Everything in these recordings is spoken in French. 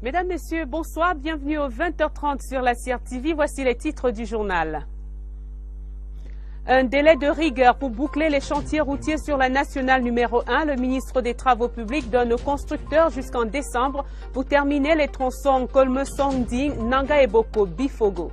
Mesdames, Messieurs, bonsoir, bienvenue au 20h30 sur la CRTV. Voici les titres du journal. Un délai de rigueur pour boucler les chantiers routiers sur la nationale numéro 1. Le ministre des Travaux publics donne aux constructeurs jusqu'en décembre pour terminer les tronçons Kolmesong-Ding, Nanga et Boko, Bifogo.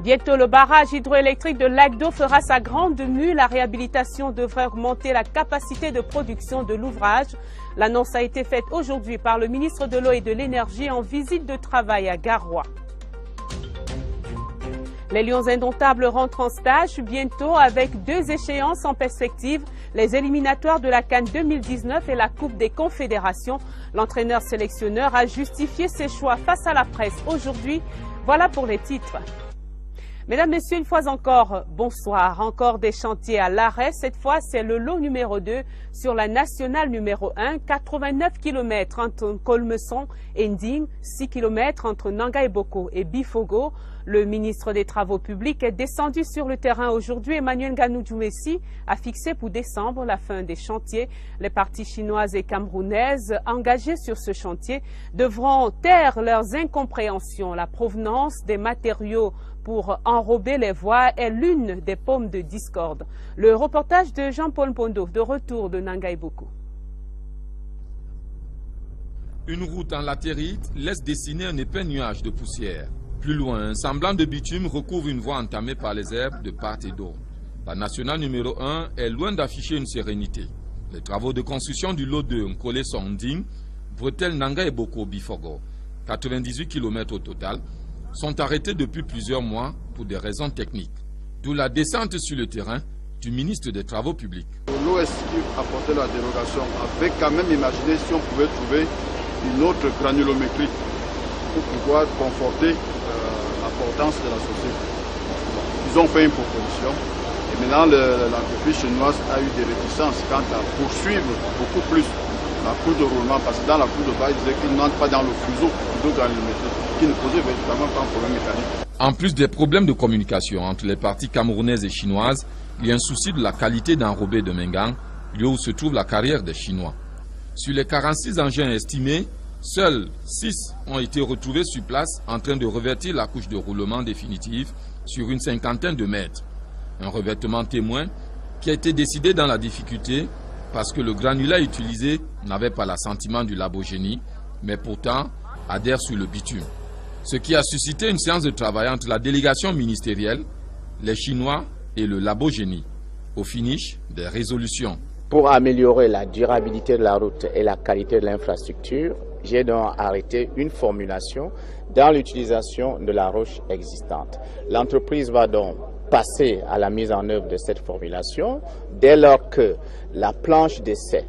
Bientôt, le barrage hydroélectrique de Lac d'Eau fera sa grande mue. La réhabilitation devrait augmenter la capacité de production de l'ouvrage. L'annonce a été faite aujourd'hui par le ministre de l'Eau et de l'Énergie en visite de travail à Garoua. Les Lions indomptables rentrent en stage bientôt avec 2 échéances en perspective, les éliminatoires de la CAN 2019 et la Coupe des Confédérations. L'entraîneur sélectionneur a justifié ses choix face à la presse aujourd'hui. Voilà pour les titres. Mesdames, Messieurs, une fois encore, bonsoir. Encore des chantiers à l'arrêt. Cette fois, c'est le lot numéro 2 sur la nationale numéro 1. 89 km entre Kolmesong et Nding, 6 km entre Nanga et Boko et Bifogo. Le ministre des Travaux publics est descendu sur le terrain aujourd'hui. Emmanuel Nganou-Djoumessi a fixé pour décembre la fin des chantiers. Les parties chinoises et camerounaises engagées sur ce chantier devront taire leurs incompréhensions. La provenance des matériaux pour enrober les voies est l'une des paumes de discorde. Le reportage de Jean-Paul Pondo, de retour de Nanga et Boko. Une route en latérite laisse dessiner un épais nuage de poussière. Plus loin, un semblant de bitume recouvre une voie entamée par les herbes de part et d'autre. La nationale numéro 1 est loin d'afficher une sérénité. Les travaux de construction du lot 2 Kolmesong-Ding, bretelle Nanga et Boko Bifogo, 98 km au total, sont arrêtés depuis plusieurs mois pour des raisons techniques. D'où la descente sur le terrain du ministre des Travaux publics. L'OSQ apportait la dérogation avec quand même imaginé si on pouvait trouver une autre granulométrie pour pouvoir conforter l'importance de la société. Ils ont fait une proposition et maintenant l'entreprise chinoise a eu des réticences quant à poursuivre beaucoup plus la cour de roulement parce que dans la cour de bas, ils disaient qu'ils n'entrent pas dans le fuseau de granulométrie qui ne posait véritablement pas un problème mécanique. En plus des problèmes de communication entre les parties camerounaises et chinoises, il y a un souci de la qualité d'enrobé de Mengang, lieu où se trouve la carrière des Chinois. Sur les 46 engins estimés, seuls 6 ont été retrouvés sur place en train de revêtir la couche de roulement définitive sur une 50aine de mètres. Un revêtement témoin qui a été décidé dans la difficulté parce que le granulat utilisé n'avait pas l'assentiment du labogénie, mais pourtant adhère sur le bitume. Ce qui a suscité une séance de travail entre la délégation ministérielle, les Chinois et le labogénie. Au finish, des résolutions. Pour améliorer la durabilité de la route et la qualité de l'infrastructure, j'ai donc arrêté une formulation dans l'utilisation de la roche existante. L'entreprise va donc passer à la mise en œuvre de cette formulation dès lors que la planche d'essai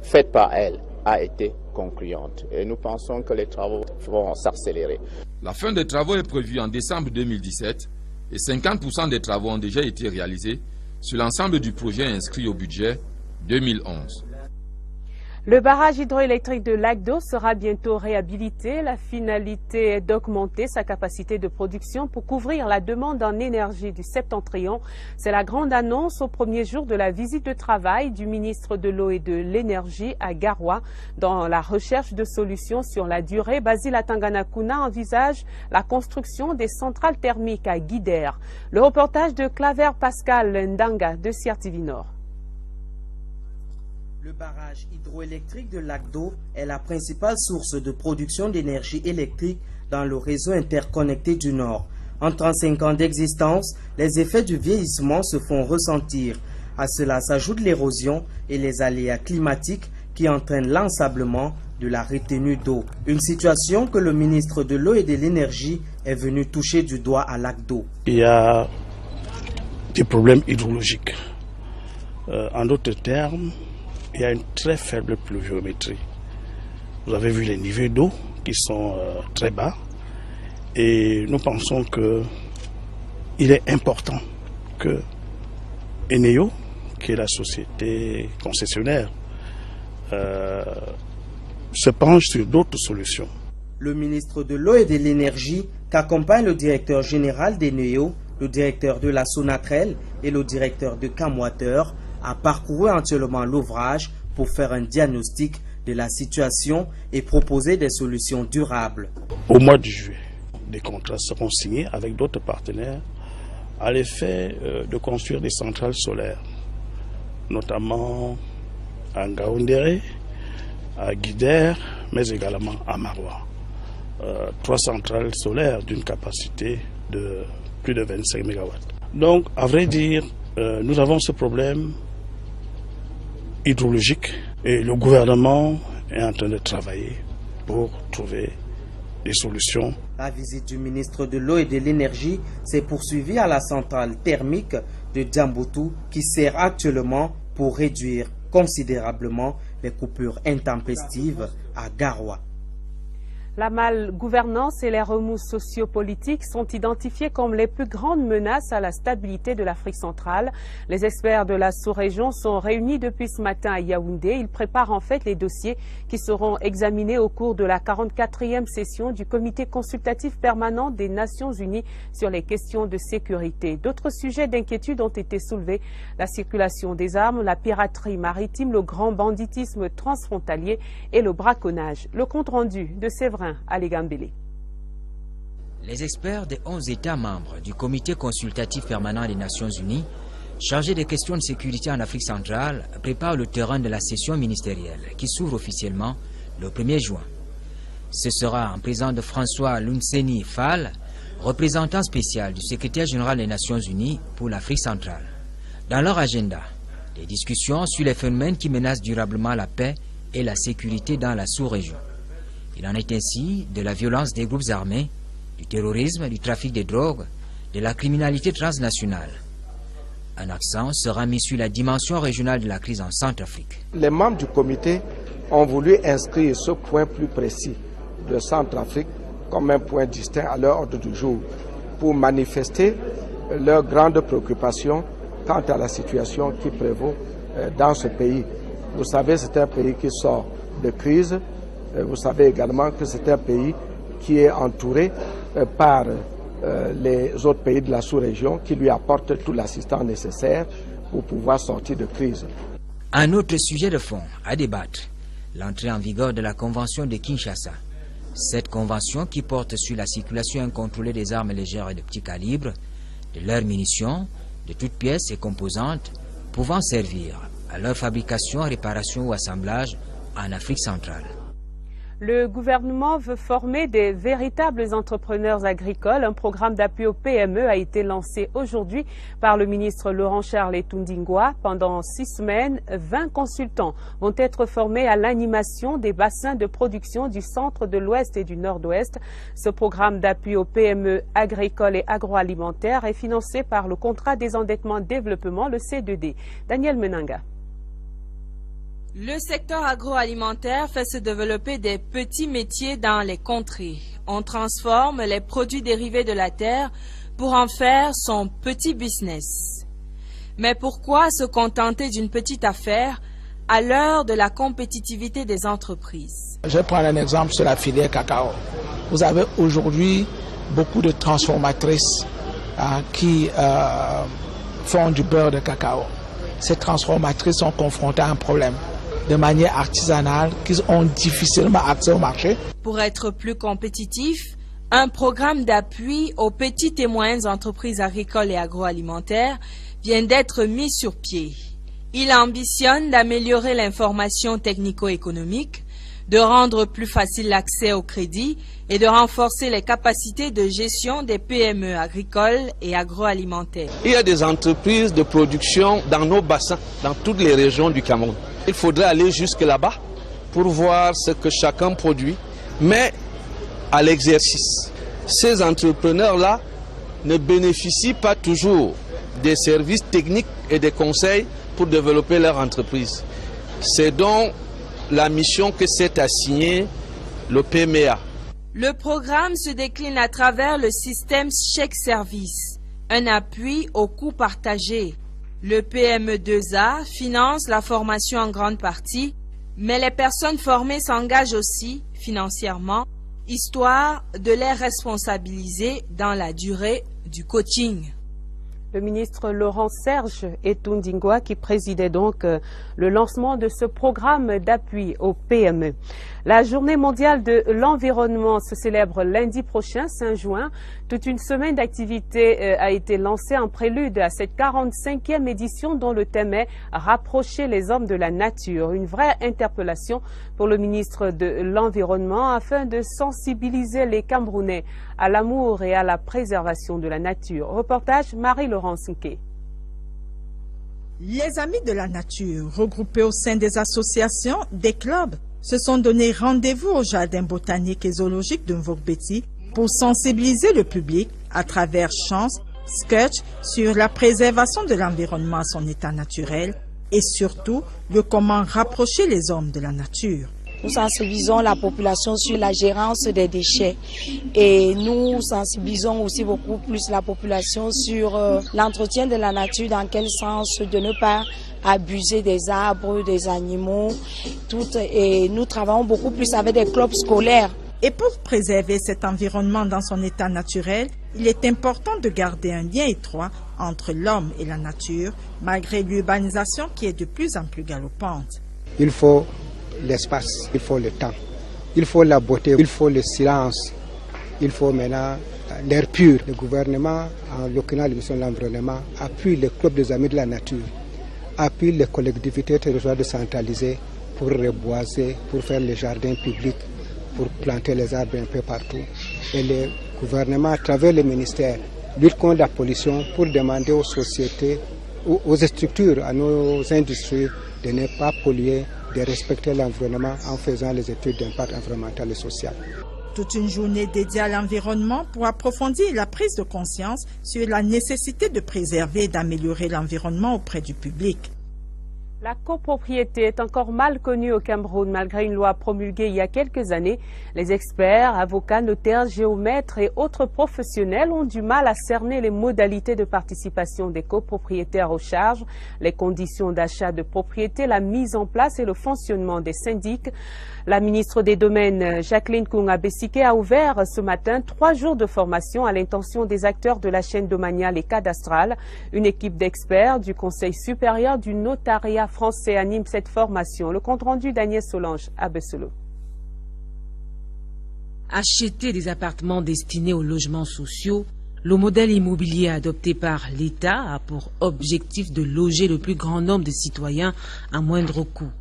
faite par elle a été concluante. Et nous pensons que les travaux vont s'accélérer. La fin des travaux est prévue en décembre 2017 et 50% des travaux ont déjà été réalisés sur l'ensemble du projet inscrit au budget 2011. Le barrage hydroélectrique de Lac d'Eau sera bientôt réhabilité. La finalité est d'augmenter sa capacité de production pour couvrir la demande en énergie du septentrion. C'est la grande annonce au premier jour de la visite de travail du ministre de l'Eau et de l'Énergie à Garoua. Dans la recherche de solutions sur la durée, Basile Atanganakuna envisage la construction des centrales thermiques à Guidère. Le reportage de Claver Pascal Ndanga de CRTV Nord. Le barrage hydroélectrique de Lac d'Eau est la principale source de production d'énergie électrique dans le réseau interconnecté du Nord. En 35 ans d'existence, les effets du vieillissement se font ressentir. À cela s'ajoute l'érosion et les aléas climatiques qui entraînent l'ensablement de la retenue d'eau. Une situation que le ministre de l'Eau et de l'Énergie est venu toucher du doigt à Lac d'Eau. Il y a des problèmes hydrologiques. En d'autres termes, il y a une très faible pluviométrie. Vous avez vu les niveaux d'eau qui sont très bas et nous pensons qu'il est important que Eneo, qui est la société concessionnaire, se penche sur d'autres solutions. Le ministre de l'Eau et de l'Énergie, qu'accompagne le directeur général d'Eneo, le directeur de la Sonatrel et le directeur de Camwater, a parcouru entièrement l'ouvrage pour faire un diagnostic de la situation et proposer des solutions durables. Au mois de juillet, des contrats seront signés avec d'autres partenaires à l'effet de construire des centrales solaires, notamment à Ngaoundéré, à Guider, mais également à Maroua. 3 centrales solaires d'une capacité de plus de 25 MW. Donc, à vrai dire, nous avons ce problème hydrologique et le gouvernement est en train de travailler pour trouver des solutions. La visite du ministre de l'Eau et de l'Énergie s'est poursuivie à la centrale thermique de Djamboutou qui sert actuellement pour réduire considérablement les coupures intempestives à Garoua. La malgouvernance et les remous sociopolitiques sont identifiés comme les plus grandes menaces à la stabilité de l'Afrique centrale. Les experts de la sous-région sont réunis depuis ce matin à Yaoundé. Ils préparent en fait les dossiers qui seront examinés au cours de la 44e session du Comité consultatif permanent des Nations Unies sur les questions de sécurité. D'autres sujets d'inquiétude ont été soulevés. La circulation des armes, la piraterie maritime, le grand banditisme transfrontalier et le braconnage. Le compte-rendu de Séverin Aligambélé. Les experts des 11 États membres du Comité consultatif permanent des Nations Unies, chargés des questions de sécurité en Afrique centrale, préparent le terrain de la session ministérielle qui s'ouvre officiellement le 1er juin. Ce sera en présence de François Lunseni Fall, représentant spécial du secrétaire général des Nations Unies pour l'Afrique centrale. Dans leur agenda, des discussions sur les phénomènes qui menacent durablement la paix et la sécurité dans la sous-région. Il en est ainsi de la violence des groupes armés, du terrorisme, du trafic de drogue, de la criminalité transnationale. Un accent sera mis sur la dimension régionale de la crise en Centrafrique. Les membres du comité ont voulu inscrire ce point plus précis de Centrafrique comme un point distinct à leur ordre du jour pour manifester leur grande préoccupation quant à la situation qui prévaut dans ce pays. Vous savez, c'est un pays qui sort de crise. Vous savez également que c'est un pays qui est entouré par les autres pays de la sous-région qui lui apportent toute l'assistance nécessaire pour pouvoir sortir de crise. Un autre sujet de fond à débattre, l'entrée en vigueur de la Convention de Kinshasa. Cette convention qui porte sur la circulation incontrôlée des armes légères et de petit calibre, de leurs munitions, de toutes pièces et composantes pouvant servir à leur fabrication, réparation ou assemblage en Afrique centrale. Le gouvernement veut former des véritables entrepreneurs agricoles. Un programme d'appui aux PME a été lancé aujourd'hui par le ministre Laurent-Charles Etundingwa. Pendant 6 semaines, 20 consultants vont être formés à l'animation des bassins de production du centre, de l'ouest et du nord-ouest. Ce programme d'appui aux PME agricoles et agroalimentaires est financé par le contrat désendettement développement, le C2D. Daniel Menanga. Le secteur agroalimentaire fait se développer des petits métiers dans les contrées. On transforme les produits dérivés de la terre pour en faire son petit business. Mais pourquoi se contenter d'une petite affaire à l'heure de la compétitivité des entreprises? Je vais prendre un exemple sur la filière cacao. Vous avez aujourd'hui beaucoup de transformatrices qui font du beurre de cacao. Ces transformatrices sont confrontées à un problème de manière artisanale, qu'ils ont difficilement accès au marché. Pour être plus compétitif, un programme d'appui aux petites et moyennes entreprises agricoles et agroalimentaires vient d'être mis sur pied. Il ambitionne d'améliorer l'information technico-économique, de rendre plus facile l'accès au crédit et de renforcer les capacités de gestion des PME agricoles et agroalimentaires. Il y a des entreprises de production dans nos bassins, dans toutes les régions du Cameroun. Il faudrait aller jusque là-bas pour voir ce que chacun produit, mais à l'exercice. Ces entrepreneurs-là ne bénéficient pas toujours des services techniques et des conseils pour développer leur entreprise. C'est donc la mission que s'est assignée le PMEA. Le programme se décline à travers le système chèque service, un appui au coût partagé. Le PME2A finance la formation en grande partie, mais les personnes formées s'engagent aussi financièrement, histoire de les responsabiliser dans la durée du coaching. Le ministre Laurent Serge Etundingwa qui présidait donc le lancement de ce programme d'appui aux PME. La journée mondiale de l'environnement se célèbre lundi prochain, 5 juin. Toute une semaine d'activités a été lancée en prélude à cette 45e édition dont le thème est « Rapprocher les hommes de la nature ». Une vraie interpellation pour le ministre de l'Environnement afin de sensibiliser les Camerounais à l'amour et à la préservation de la nature. Reportage Marie-Laurence Nké. Les amis de la nature, regroupés au sein des associations, des clubs, se sont donné rendez-vous au jardin botanique et zoologique de Mvogbeti pour sensibiliser le public à travers chants, sketchs sur la préservation de l'environnement à son état naturel et surtout de comment rapprocher les hommes de la nature. Nous sensibilisons la population sur la gérance des déchets et nous sensibilisons aussi beaucoup plus la population sur l'entretien de la nature, dans quel sens de ne pas abuser des arbres, des animaux, et nous travaillons beaucoup plus avec des clubs scolaires. Et pour préserver cet environnement dans son état naturel, il est important de garder un lien étroit entre l'homme et la nature, malgré l'urbanisation qui est de plus en plus galopante. Il faut l'espace, il faut le temps, il faut la beauté, il faut le silence, il faut maintenant l'air pur. Le gouvernement, en l'occurrence la mission de l'environnement, appuie les clubs des amis de la nature, appuie les collectivités territoriales décentralisées pour reboiser, pour faire les jardins publics, pour planter les arbres un peu partout. Et le gouvernement, à travers les ministères, lutte contre la pollution pour demander aux sociétés, aux structures, à nos industries de ne pas polluer, de respecter l'environnement en faisant les études d'impact environnemental et social. Toute une journée dédiée à l'environnement pour approfondir la prise de conscience sur la nécessité de préserver et d'améliorer l'environnement auprès du public. La copropriété est encore mal connue au Cameroun malgré une loi promulguée il y a quelques années. Les experts, avocats, notaires, géomètres et autres professionnels ont du mal à cerner les modalités de participation des copropriétaires aux charges, les conditions d'achat de propriété, la mise en place et le fonctionnement des syndics. La ministre des Domaines, Jacqueline Kounga-Bessike, a ouvert ce matin 3 jours de formation à l'intention des acteurs de la chaîne domaniale et cadastrale. Une équipe d'experts du Conseil supérieur du notariat français anime cette formation. Le compte-rendu d'Agnès Solange à Besselo. Acheter des appartements destinés aux logements sociaux, le modèle immobilier adopté par l'État a pour objectif de loger le plus grand nombre de citoyens à moindre coût.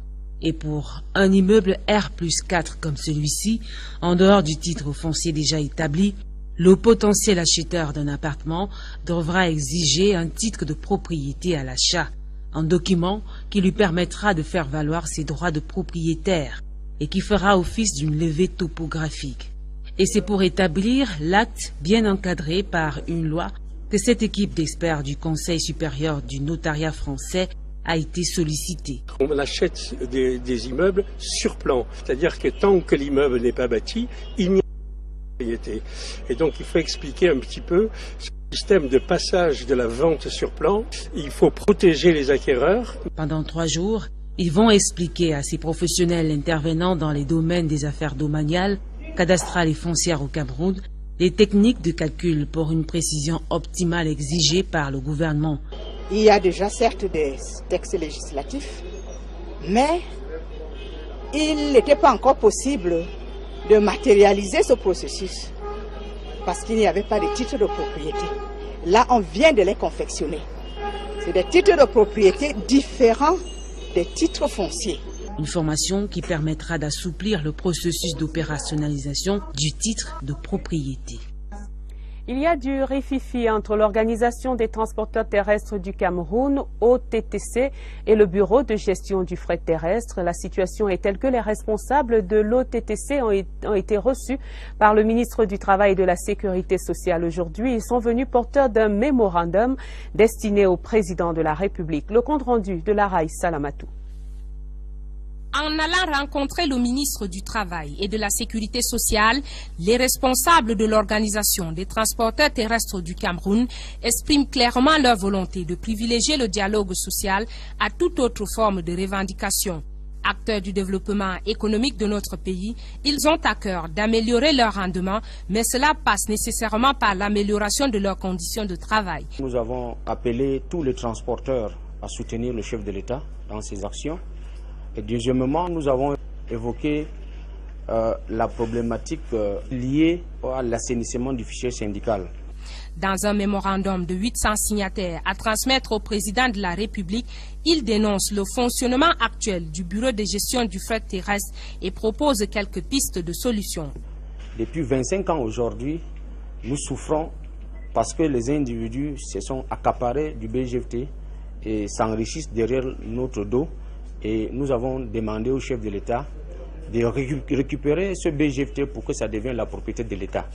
Et pour un immeuble R+4 comme celui-ci, en dehors du titre foncier déjà établi, le potentiel acheteur d'un appartement devra exiger un titre de propriété à l'achat, un document qui lui permettra de faire valoir ses droits de propriétaire et qui fera office d'une levée topographique. Et c'est pour établir l'acte bien encadré par une loi que cette équipe d'experts du Conseil supérieur du notariat français a été sollicité. On achète des immeubles sur plan, c'est-à-dire que tant que l'immeuble n'est pas bâti, il n'y a pas de propriété. Et donc il faut expliquer un petit peu ce système de passage de la vente sur plan. Il faut protéger les acquéreurs. Pendant 3 jours, ils vont expliquer à ces professionnels intervenant dans les domaines des affaires domaniales, cadastrales et foncières au Cameroun, les techniques de calcul pour une précision optimale exigée par le gouvernement. Il y a déjà certes des textes législatifs, mais il n'était pas encore possible de matérialiser ce processus parce qu'il n'y avait pas de titre de propriété. Là, on vient de les confectionner. C'est des titres de propriété différents des titres fonciers. Une formation qui permettra d'assouplir le processus d'opérationnalisation du titre de propriété. Il y a du rififi entre l'Organisation des transporteurs terrestres du Cameroun, OTTC, et le Bureau de gestion du fret terrestre. La situation est telle que les responsables de l'OTTC ont été reçus par le ministre du Travail et de la Sécurité sociale aujourd'hui. Ils sont venus porteurs d'un mémorandum destiné au président de la République. Le compte-rendu de Laraï Salamatou. En allant rencontrer le ministre du Travail et de la Sécurité sociale, les responsables de l'Organisation des transporteurs terrestres du Cameroun expriment clairement leur volonté de privilégier le dialogue social à toute autre forme de revendication. Acteurs du développement économique de notre pays, ils ont à cœur d'améliorer leur rendement, mais cela passe nécessairement par l'amélioration de leurs conditions de travail. Nous avons appelé tous les transporteurs à soutenir le chef de l'État dans ses actions. Et deuxièmement, nous avons évoqué la problématique liée à l'assainissement du fichier syndical. Dans un mémorandum de 800 signataires à transmettre au président de la République, il dénonce le fonctionnement actuel du bureau de gestion du fret terrestre et propose quelques pistes de solutions. Depuis 25 ans aujourd'hui, nous souffrons parce que les individus se sont accaparés du BGFT et s'enrichissent derrière notre dos. Et nous avons demandé au chef de l'État de récupérer ce BGFT pour que ça devienne la propriété de l'État.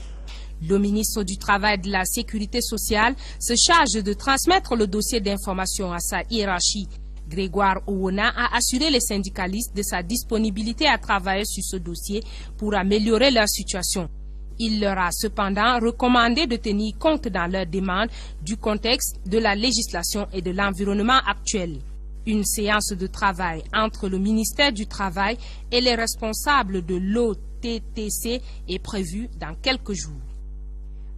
Le ministre du Travail et de la Sécurité sociale se charge de transmettre le dossier d'information à sa hiérarchie. Grégoire Owona a assuré les syndicalistes de sa disponibilité à travailler sur ce dossier pour améliorer leur situation. Il leur a cependant recommandé de tenir compte dans leurs demandes du contexte de la législation et de l'environnement actuel. Une séance de travail entre le ministère du Travail et les responsables de l'OTTC est prévue dans quelques jours.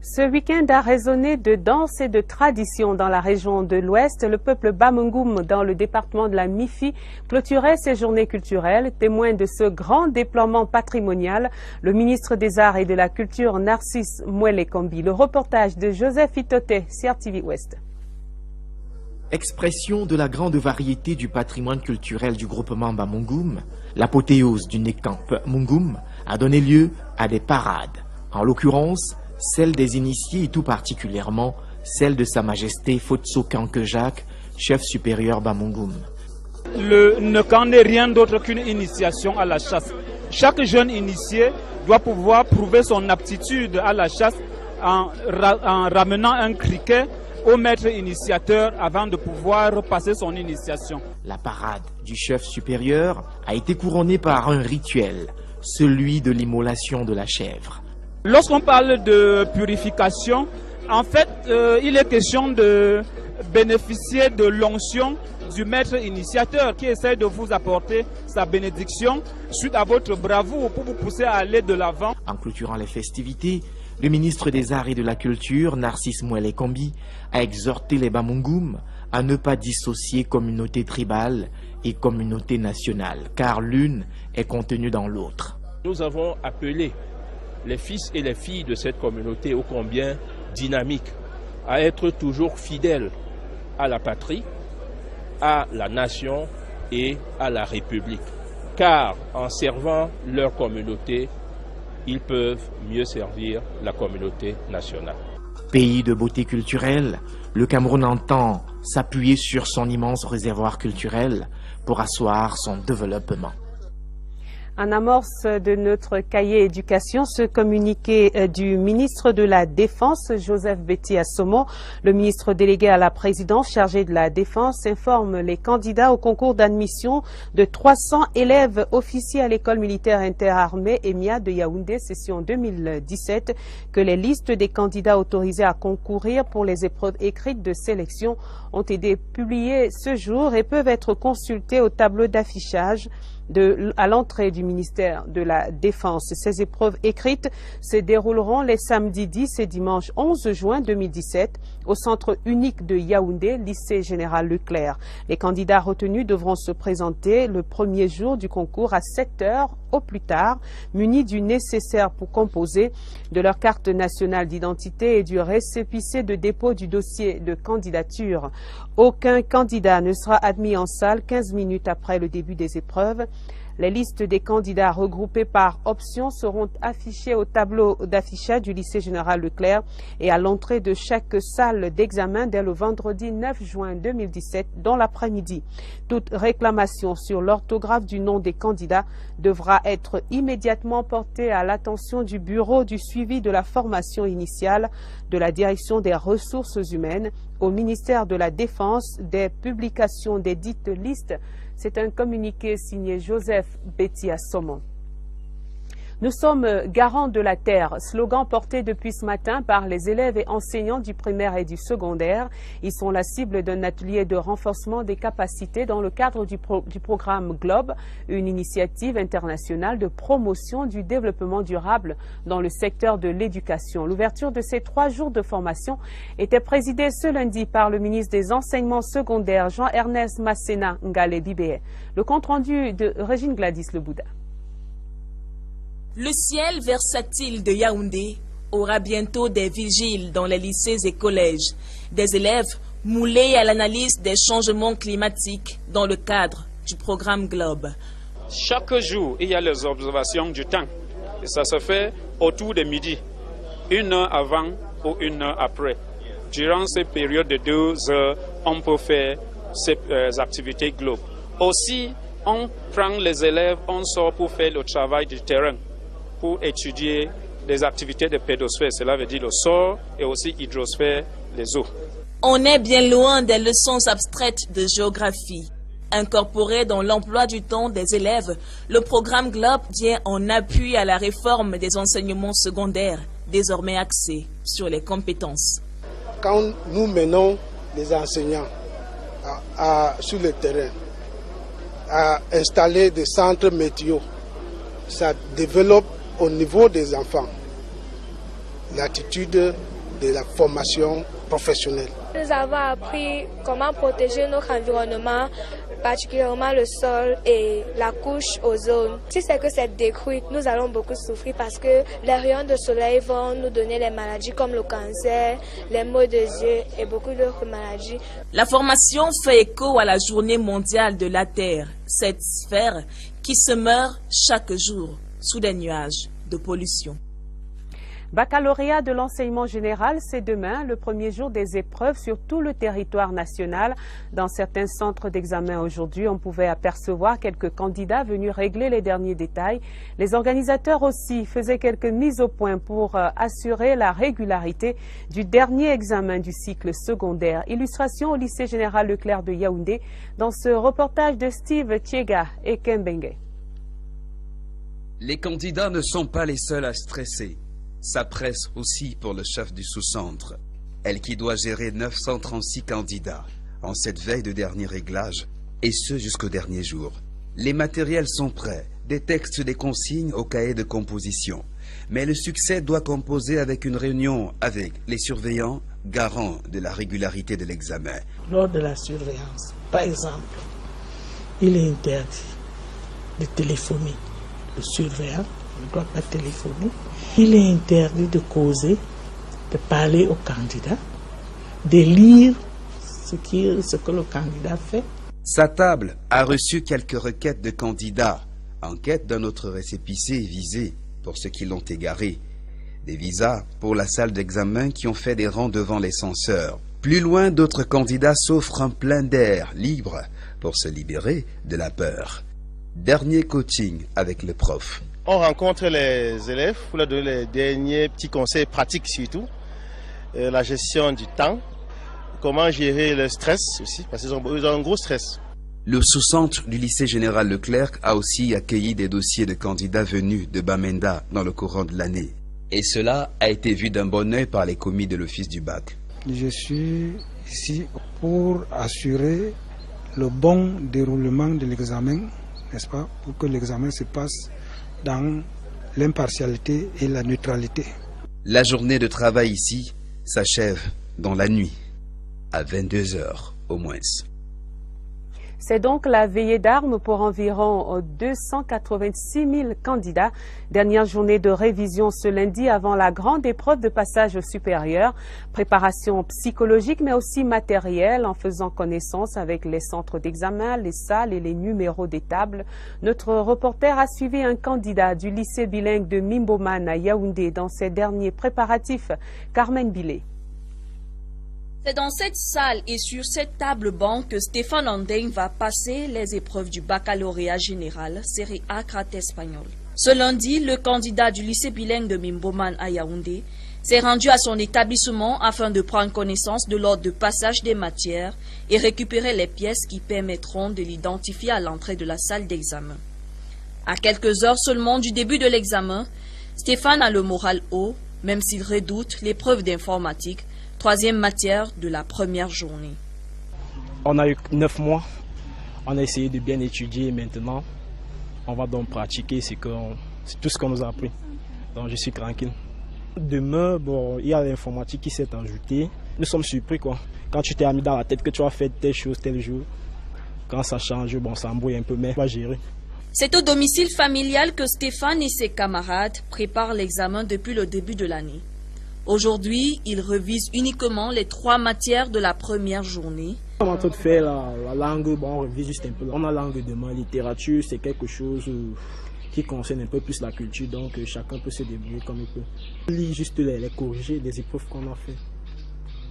Ce week-end a résonné de danse et de tradition dans la région de l'Ouest. Le peuple Bamungum dans le département de la Mifi clôturait ses journées culturelles. Témoin de ce grand déploiement patrimonial, le ministre des Arts et de la Culture Narcisse Mwele-Kombi. Le reportage de Joseph Itote, CRTV Ouest. Expression de la grande variété du patrimoine culturel du groupement Bamungum, l'apothéose du Nekamp Mungum a donné lieu à des parades. En l'occurrence, celle des initiés et tout particulièrement celle de Sa Majesté Fotso Kanke Jacques, chef supérieur Bamungum. Le Nekamp n'est rien d'autre qu'une initiation à la chasse. Chaque jeune initié doit pouvoir prouver son aptitude à la chasse en ramenant un criquet au maître initiateur avant de pouvoir passer son initiation. La parade du chef supérieur a été couronnée par un rituel, celui de l'immolation de la chèvre. Lorsqu'on parle de purification, en fait, il est question de bénéficier de l'onction du maître initiateur qui essaie de vous apporter sa bénédiction suite à votre bravoure pour vous pousser à aller de l'avant. En clôturant les festivités, le ministre des Arts et de la Culture, Narcisse Mwele-Kombi, a exhorté les Bamungum à ne pas dissocier communauté tribale et communauté nationale, car l'une est contenue dans l'autre. Nous avons appelé les fils et les filles de cette communauté ô combien dynamique à être toujours fidèles à la patrie, à la nation et à la République. Car en servant leur communauté, ils peuvent mieux servir la communauté nationale. Pays de beauté culturelle, le Cameroun entend s'appuyer sur son immense réservoir culturel pour asseoir son développement. En amorce de notre cahier éducation, ce communiqué du ministre de la Défense, Joseph Betty Assomo, le ministre délégué à la présidence chargé de la Défense, informe les candidats au concours d'admission de 300 élèves officiers à l'école militaire interarmée EMIA de Yaoundé, session 2017, que les listes des candidats autorisés à concourir pour les épreuves écrites de sélection ont été publiées ce jour et peuvent être consultées au tableau d'affichage à l'entrée du ministère de la Défense. Ces épreuves écrites se dérouleront les samedis 10 et dimanche 11 juin 2017 au centre unique de Yaoundé, lycée général Leclerc. Les candidats retenus devront se présenter le premier jour du concours à 7 heures au plus tard, munis du nécessaire pour composer, de leur carte nationale d'identité et du récépissé de dépôt du dossier de candidature. Aucun candidat ne sera admis en salle 15 minutes après le début des épreuves. Les listes des candidats regroupés par option seront affichées au tableau d'affichage du lycée général Leclerc et à l'entrée de chaque salle d'examen dès le vendredi 9 juin 2017 dans l'après-midi. Toute réclamation sur l'orthographe du nom des candidats devra être immédiatement portée à l'attention du Bureau du suivi de la formation initiale de la Direction des ressources humaines au ministère de la Défense des publications des dites listes. C'est un communiqué signé Joseph Betty Assomo. Nous sommes garants de la terre, slogan porté depuis ce matin par les élèves et enseignants du primaire et du secondaire. Ils sont la cible d'un atelier de renforcement des capacités dans le cadre du programme GLOBE, une initiative internationale de promotion du développement durable dans le secteur de l'éducation. L'ouverture de ces 3 jours de formation était présidée ce lundi par le ministre des Enseignements secondaires, Jean-Ernest Masséna Ngale-Bibé. Le compte-rendu de Régine Gladys Lebouda. Le ciel versatile de Yaoundé aura bientôt des vigiles dans les lycées et collèges, des élèves moulés à l'analyse des changements climatiques dans le cadre du programme GLOBE. Chaque jour, il y a les observations du temps. Et ça se fait autour de midi, 1 heure avant ou 1 heure après. Durant ces périodes de 2 heures, on peut faire ces activités GLOBE. Aussi, on prend les élèves, on sort pour faire le travail du terrain, pour étudier les activités de pédosphère, cela veut dire le sol et aussi hydrosphère, les eaux. On est bien loin des leçons abstraites de géographie. Incorporé dans l'emploi du temps des élèves, le programme GLOBE vient en appui à la réforme des enseignements secondaires, désormais axés sur les compétences. Quand nous menons les enseignants sur le terrain, à installer des centres météo, ça développe au niveau des enfants l'attitude de la formation professionnelle. Nous avons appris comment protéger notre environnement, particulièrement le sol et la couche ozone. Si c'est que c'est détruit, nous allons beaucoup souffrir parce que les rayons de soleil vont nous donner les maladies comme le cancer, les maux des yeux et beaucoup d'autres maladies. La formation fait écho à la journée mondiale de la Terre, cette sphère qui se meurt chaque jour sous des nuages de pollution. Baccalauréat de l'enseignement général, c'est demain, le premier jour des épreuves sur tout le territoire national. Dans certains centres d'examen aujourd'hui, on pouvait apercevoir quelques candidats venus régler les derniers détails. Les organisateurs aussi faisaient quelques mises au point pour assurer la régularité du dernier examen du cycle secondaire. Illustration au lycée général Leclerc de Yaoundé dans ce reportage de Steve Thiega et Kembengue. Les candidats ne sont pas les seuls à stresser. Ça presse aussi pour le chef du sous-centre, elle qui doit gérer 936 candidats en cette veille de dernier réglage, et ce jusqu'au dernier jour. Les matériels sont prêts, des textes, des consignes au cahier de composition. Mais le succès doit composer avec une réunion avec les surveillants, garants de la régularité de l'examen. Lors de la surveillance, par exemple, il est interdit de téléphoner. Le surveillant ne doit pas téléphoner. Il est interdit de causer, de parler au candidat, de lire ce que le candidat fait. Sa table a reçu quelques requêtes de candidats en quête d'un autre récépissé visé pour ceux qui l'ont égaré. Des visas pour la salle d'examen qui ont fait des rangs devant les censeurs. Plus loin, d'autres candidats s'offrent un plein d'air libre pour se libérer de la peur. Dernier coaching avec le prof. On rencontre les élèves pour leur donner les derniers petits conseils pratiques surtout. La gestion du temps, comment gérer le stress aussi, parce qu'ils ont un gros stress. Le sous-centre du lycée général Leclerc a aussi accueilli des dossiers de candidats venus de Bamenda dans le courant de l'année. Et cela a été vu d'un bon œil par les commis de l'office du bac. Je suis ici pour assurer le bon déroulement de l'examen, n'est-ce pas, pour que l'examen se passe dans l'impartialité et la neutralité. La journée de travail ici s'achève dans la nuit, à 22 h au moins. C'est donc la veillée d'armes pour environ 286 000 candidats. Dernière journée de révision ce lundi avant la grande épreuve de passage supérieur. Préparation psychologique mais aussi matérielle en faisant connaissance avec les centres d'examen, les salles et les numéros des tables. Notre reporter a suivi un candidat du lycée bilingue de Mimboman à Yaoundé dans ses derniers préparatifs. Carmen Bilé. C'est dans cette salle et sur cette table-banc que Stéphane Andeng va passer les épreuves du baccalauréat général série A Crat espagnol. Ce lundi, le candidat du lycée bilingue de Mimboman à Yaoundé s'est rendu à son établissement afin de prendre connaissance de l'ordre de passage des matières et récupérer les pièces qui permettront de l'identifier à l'entrée de la salle d'examen. À quelques heures seulement du début de l'examen, Stéphane a le moral haut, même s'il redoute l'épreuve d'informatique, troisième matière de la première journée. On a eu 9 mois, on a essayé de bien étudier et maintenant on va donc pratiquer c'est tout ce qu'on nous a appris. Donc je suis tranquille. Demain, bon, il y a l'informatique qui s'est ajoutée. Nous sommes surpris quoi. Quand tu t'es mis dans la tête que tu as fait telle chose tel jour, quand ça change, bon, ça embrouille un peu, mais on va gérer. C'est au domicile familial que Stéphane et ses camarades préparent l'examen depuis le début de l'année. Aujourd'hui, ils revisent uniquement les 3 matières de la première journée. On est en train de faire la langue, bon, on revise juste un peu. On a langue demain, littérature, c'est quelque chose qui concerne un peu plus la culture, donc chacun peut se débrouiller comme il peut. On lit juste les corriger, les épreuves qu'on a fait.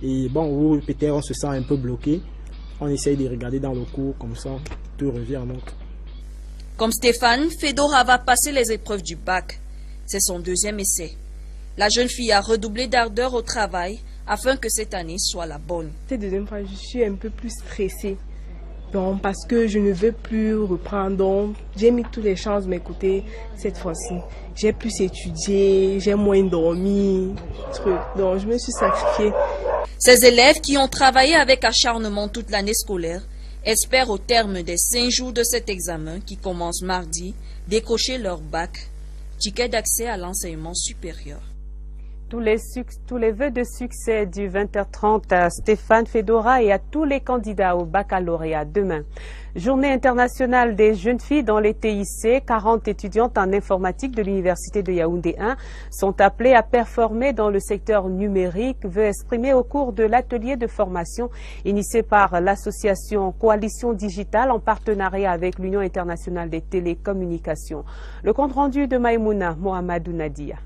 Et bon, peut-être on se sent un peu bloqué, on essaye de regarder dans le cours, comme ça, tout revient en ordre. Comme Stéphane, Fedora va passer les épreuves du bac. C'est son 2e essai. La jeune fille a redoublé d'ardeur au travail afin que cette année soit la bonne. Cette deuxième fois, je suis un peu plus stressée. Donc, parce que je ne veux plus reprendre. Donc, j'ai mis toutes les chances de m'écouter cette fois-ci. J'ai plus étudié, j'ai moins dormi. Donc, je me suis sacrifiée. Ces élèves qui ont travaillé avec acharnement toute l'année scolaire espèrent au terme des 5 jours de cet examen qui commence mardi décrocher leur bac, ticket d'accès à l'enseignement supérieur. Tous les vœux de succès du 20h30 à Stéphane Fedora et à tous les candidats au baccalauréat demain. Journée internationale des jeunes filles dans les TIC. 40 étudiantes en informatique de l'Université de Yaoundé 1 sont appelées à performer dans le secteur numérique, vœux exprimés au cours de l'atelier de formation initié par l'association Coalition Digitale en partenariat avec l'Union internationale des télécommunications. Le compte rendu de Maïmouna Mohamedou Nadia.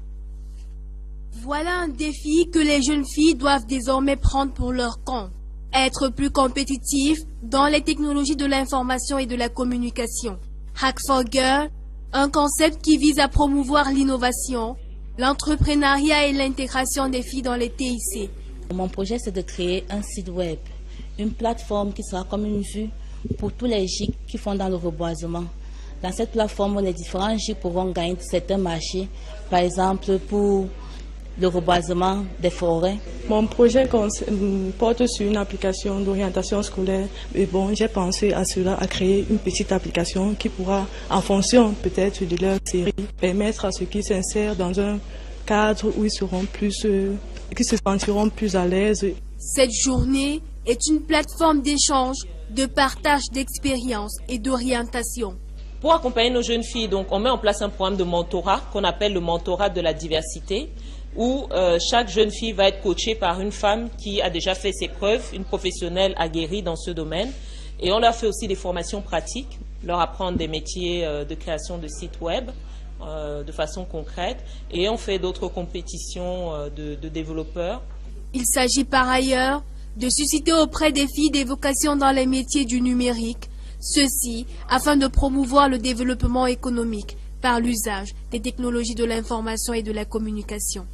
Voilà un défi que les jeunes filles doivent désormais prendre pour leur compte. Être plus compétitifs dans les technologies de l'information et de la communication. Hack for Girl, un concept qui vise à promouvoir l'innovation, l'entrepreneuriat et l'intégration des filles dans les TIC. Mon projet, c'est de créer un site web, une plateforme qui sera comme une vue pour tous les GIC qui font dans le reboisement. Dans cette plateforme, les différents GIC pourront gagner certains marchés, par exemple pour le reboisement des forêts. Mon projet porte sur une application d'orientation scolaire. Et bon, j'ai pensé à cela, à créer une petite application qui pourra, en fonction peut-être de leur série, permettre à ceux qui s'insèrent dans un cadre où ils seront plus, qui se sentiront plus à l'aise. Cette journée est une plateforme d'échange, de partage d'expériences et d'orientation. Pour accompagner nos jeunes filles, donc, on met en place un programme de mentorat qu'on appelle le mentorat de la diversité, où chaque jeune fille va être coachée par une femme qui a déjà fait ses preuves, une professionnelle aguerrie dans ce domaine. Et on leur fait aussi des formations pratiques, leur apprendre des métiers de création de sites web de façon concrète. Et on fait d'autres compétitions de développeurs. Il s'agit par ailleurs de susciter auprès des filles des vocations dans les métiers du numérique, ceci afin de promouvoir le développement économique par l'usage des technologies de l'information et de la communication.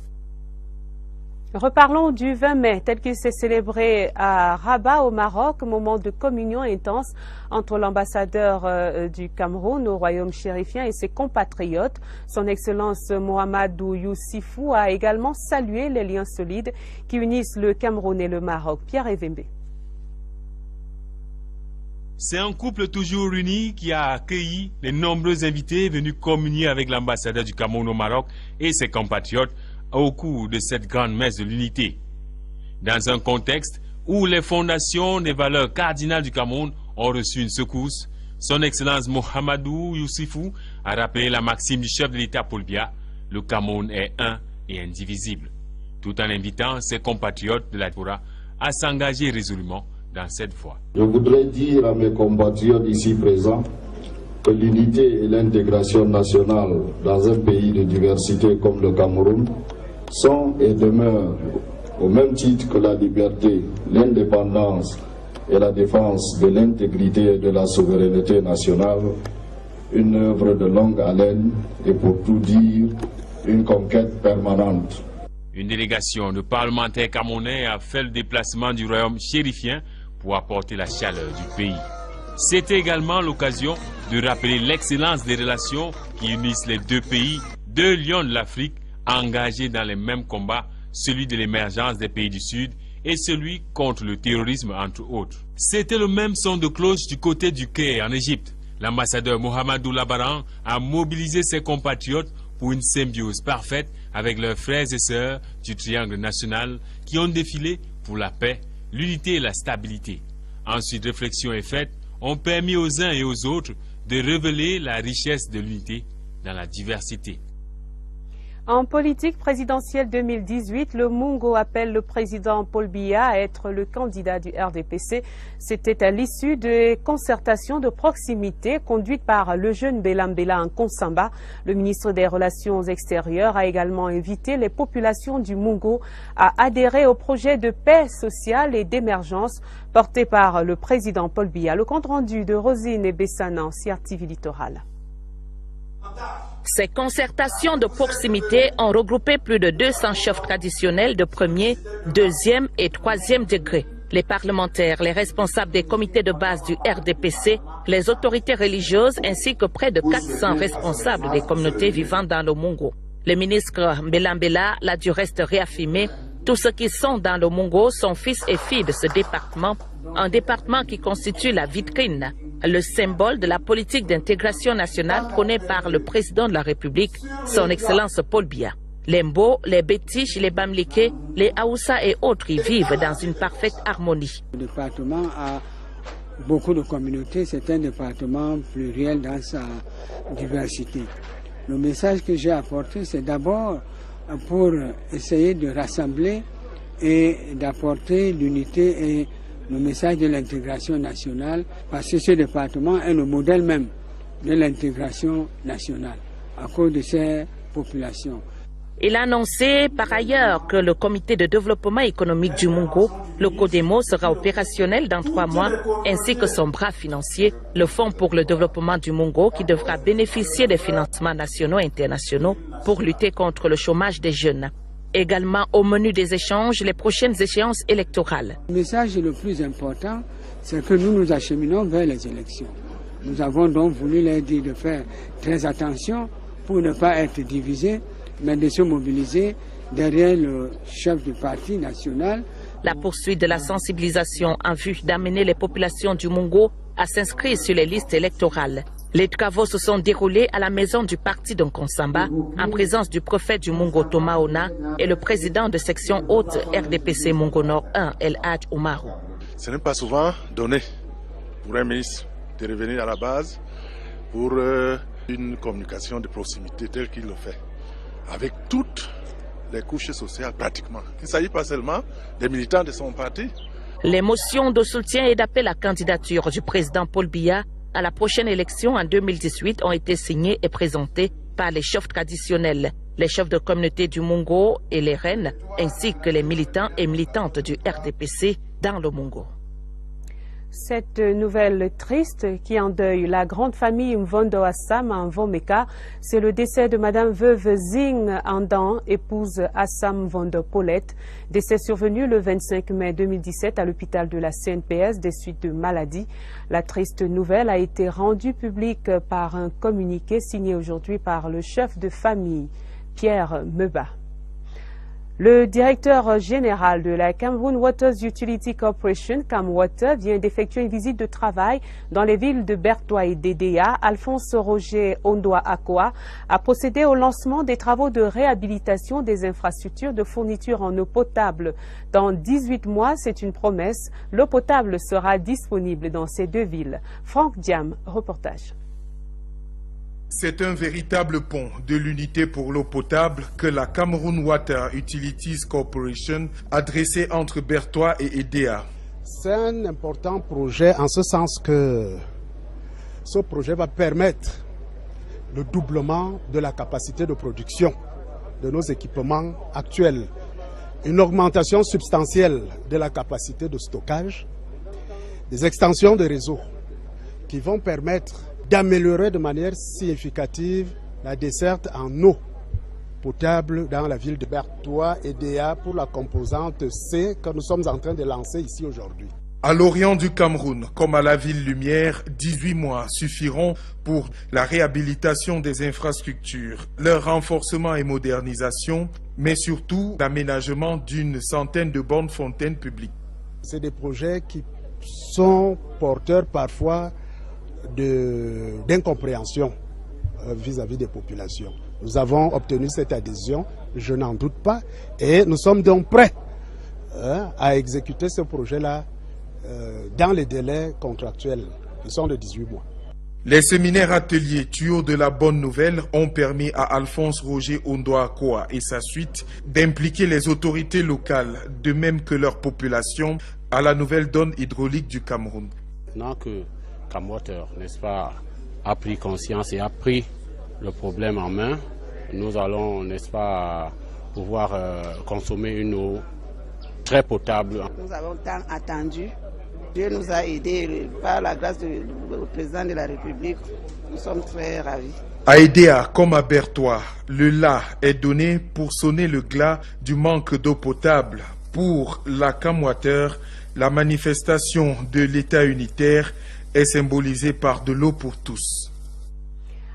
Reparlons du 20 mai, tel qu'il s'est célébré à Rabat au Maroc, moment de communion intense entre l'ambassadeur du Cameroun au royaume chérifien et ses compatriotes. Son Excellence Mohamedou Youssifou a également salué les liens solides qui unissent le Cameroun et le Maroc. Pierre Evembe. C'est un couple toujours uni qui a accueilli les nombreux invités venus communier avec l'ambassadeur du Cameroun au Maroc et ses compatriotes au cours de cette grande messe de l'unité. Dans un contexte où les fondations des valeurs cardinales du Cameroun ont reçu une secousse, son Excellence Mohamedou Youssifou a rappelé la maxime du chef de l'État Paul Biya, le Cameroun est un et indivisible, tout en invitant ses compatriotes de la diaspora à s'engager résolument dans cette voie. Je voudrais dire à mes compatriotes ici présents que l'unité et l'intégration nationale dans un pays de diversité comme le Cameroun sont et demeurent, au même titre que la liberté, l'indépendance et la défense de l'intégrité et de la souveraineté nationale, une œuvre de longue haleine et pour tout dire, une conquête permanente. Une délégation de parlementaires camerounais a fait le déplacement du royaume chérifien pour apporter la chaleur du pays. C'était également l'occasion de rappeler l'excellence des relations qui unissent les deux pays, deux lions de l'Afrique engagés dans les mêmes combats, celui de l'émergence des pays du Sud et celui contre le terrorisme entre autres. C'était le même son de cloche du côté du Caire en Égypte. L'ambassadeur Mohamedou Labaran a mobilisé ses compatriotes pour une symbiose parfaite avec leurs frères et sœurs du triangle national qui ont défilé pour la paix, l'unité et la stabilité. Ensuite, réflexion est faite, ont permis aux uns et aux autres de révéler la richesse de l'unité dans la diversité. En politique présidentielle 2018, le Mungo appelle le président Paul Biya à être le candidat du RDPC. C'était à l'issue des concertations de proximité conduites par le jeune Belambela Nkonsamba. Le ministre des Relations extérieures a également invité les populations du Mungo à adhérer au projet de paix sociale et d'émergence porté par le président Paul Biya. Le compte rendu de Rosine et Bessana en CRTV Littoral. Ces concertations de proximité ont regroupé plus de 200 chefs traditionnels de premier, deuxième et troisième degré. Les parlementaires, les responsables des comités de base du RDPC, les autorités religieuses ainsi que près de 400 responsables des communautés vivant dans le Mungo. Le ministre Belambela l'a du reste réaffirmé. Tous ceux qui sont dans le Mungo sont fils et filles de ce département, un département qui constitue la vitrine, le symbole de la politique d'intégration nationale prônée par le président de la République, son Excellence Paul Biya. Les Mbo, les Bétiches, les Bamliké, les Aoussa et autres y vivent dans une parfaite harmonie. Le département a beaucoup de communautés, c'est un département pluriel dans sa diversité. Le message que j'ai apporté, c'est d'abord pour essayer de rassembler et d'apporter l'unité et le message de l'intégration nationale, parce que ce département est le modèle même de l'intégration nationale à cause de ses populations. Il a annoncé par ailleurs que le comité de développement économique du Mungo, le CODEMO, sera opérationnel dans 3 mois, ainsi que son bras financier, le Fonds pour le développement du Mungo, qui devra bénéficier des financements nationaux et internationaux pour lutter contre le chômage des jeunes. Également au menu des échanges, les prochaines échéances électorales. Le message le plus important, c'est que nous nous acheminons vers les élections. Nous avons donc voulu leur dire de faire très attention pour ne pas être divisés, mais de se mobiliser derrière le chef du parti national. La poursuite de la sensibilisation en vue d'amener les populations du Mungo à s'inscrire sur les listes électorales. Les travaux se sont déroulés à la maison du parti de Nkonsamba, en présence du préfet du Mungo Thomas Ona et le président de section haute RDPC Mungo Nord 1, El Hadj Oumarou. Ce n'est pas souvent donné pour un ministre de revenir à la base pour une communication de proximité telle qu'il le fait, avec toutes les couches sociales pratiquement. Il ne s'agit pas seulement des militants de son parti. Les motions de soutien et d'appel à candidature du président Paul Biya à la prochaine élection en 2018 ont été signées et présentées par les chefs traditionnels, les chefs de communauté du Mungo et les reines, ainsi que les militants et militantes du RDPC dans le Mungo. Cette nouvelle triste qui endeuille la grande famille Mvondo Assam en Vomeka, c'est le décès de Madame Veuve Zing Andan, épouse Assam Mvondo Paulette, décès survenu le 25 mai 2017 à l'hôpital de la CNPS des suites de maladie. La triste nouvelle a été rendue publique par un communiqué signé aujourd'hui par le chef de famille, Pierre Meba. Le directeur général de la Cameroon Waters Utility Corporation, CamWater, vient d'effectuer une visite de travail dans les villes de Bertoua et d'Edea. Alphonse Roger Ondoa Akoa a procédé au lancement des travaux de réhabilitation des infrastructures de fourniture en eau potable. Dans 18 mois, c'est une promesse, l'eau potable sera disponible dans ces 2 villes. Franck Diam, reportage. C'est un véritable pont de l'unité pour l'eau potable que la Cameroon Water Utilities Corporation a dressé entre Bertoua et Edea. C'est un important projet en ce sens que ce projet va permettre le doublement de la capacité de production de nos équipements actuels, une augmentation substantielle de la capacité de stockage, des extensions de réseaux qui vont permettre d'améliorer de manière significative la desserte en eau potable dans la ville de Bertoua et Edea pour la composante C que nous sommes en train de lancer ici aujourd'hui. À l'orient du Cameroun, comme à la ville lumière, 18 mois suffiront pour la réhabilitation des infrastructures, leur renforcement et modernisation, mais surtout l'aménagement d'une centaine de bornes fontaines publiques. C'est des projets qui sont porteurs parfois d'incompréhension vis-à-vis des populations. Nous avons obtenu cette adhésion, je n'en doute pas, et nous sommes donc prêts à exécuter ce projet-là dans les délais contractuels qui sont de 18 mois. Les séminaires ateliers tuyaux de la bonne nouvelle ont permis à Alphonse Roger Ondoakoa et sa suite d'impliquer les autorités locales, de même que leur population, à la nouvelle donne hydraulique du Cameroun. Maintenant que Camwater, n'est-ce pas, a pris conscience et a pris le problème en main, nous allons, n'est-ce pas, pouvoir consommer une eau très potable. Nous avons tant attendu. Dieu nous a aidés par la grâce du président de la République. Nous sommes très ravis. À Edea comme à Bertois, le la est donné pour sonner le glas du manque d'eau potable. Pour la Camwater, la manifestation de l'État unitaire est symbolisée par de l'eau pour tous.